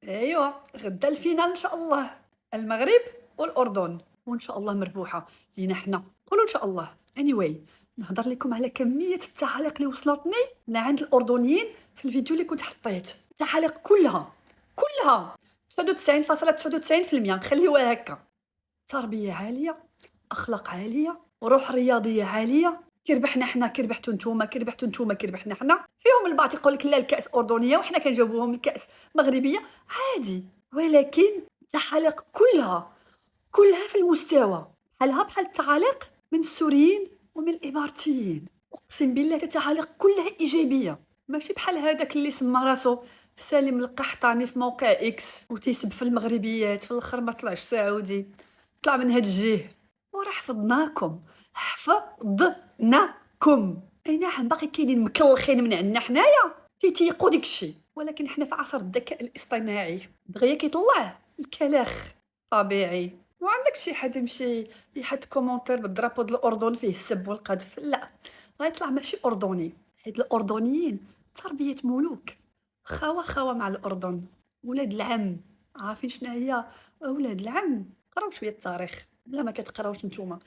ايوا غدا الفينال ان شاء الله، المغرب والاردن، وان شاء الله مربوحه لينا حنا. قولوا ان شاء الله. anyway نهضر لكم على كميه التعاليق اللي وصلتني من عند الاردنيين في الفيديو اللي كنت حطيت. التعاليق كلها 99.99% نخليوها هكا. تربيه عاليه، اخلاق عاليه، وروح رياضيه عاليه. كربحنا حنا، كربحتوا نتوما، كربحتوا نتوما، كربحنا حنا. فيهم البعض يقول لك لا الكاس اردنيه وحنا كنجاوبوهم الكاس مغربيه. عادي، ولكن التعاليق كلها في المستوى، بحال التعاليق من السوريين ومن الاماراتيين. اقسم بالله التعاليق كلها ايجابيه، ماشي بحال هذاك اللي سمى راسو سالم القحطاني في موقع اكس وتيسب في المغربيات، في الاخر ما طلعش سعودي، طلع من هاد الجهه. وراه حفظناكم. اي نعم، باقي كاينين مكلخين من عندنا حنايا تيتيقوا داكشي، ولكن حنا في عصر الذكاء الاصطناعي، دغيا كيطلع الكلاخ طبيعي. وعندك شي حد يمشي يحط كومونتير بالدرابو ديال الاردن فيه السب والقذف؟ لا، غيطلع ماشي اردني، حيت الاردنيين تربيه ملوك. خوا مع الاردن، ولاد العم. عارفين شنو هي ولاد العم؟ قراو شويه التاريخ، لا ما كتقراوش نتوما.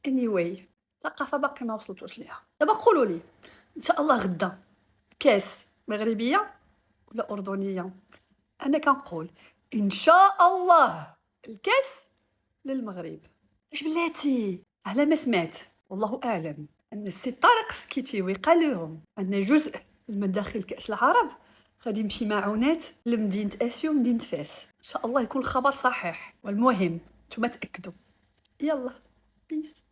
anyway الثقافه باقي ما وصلتوش ليها. دابا قولوا لي ان شاء الله غدا كاس مغربيه ولا اردنيه؟ انا كنقول ان شاء الله الكاس للمغرب. اش بلاتي على ما سمعت والله اعلم ان السي طارق السكيتيوي قال لهم ان جزء من مداخل كاس العرب غادي يمشي معونات لمدينه اسيو ومدينه فاس. ان شاء الله يكون الخبر صحيح، والمهم نتوما تاكدوا. يلا بيس.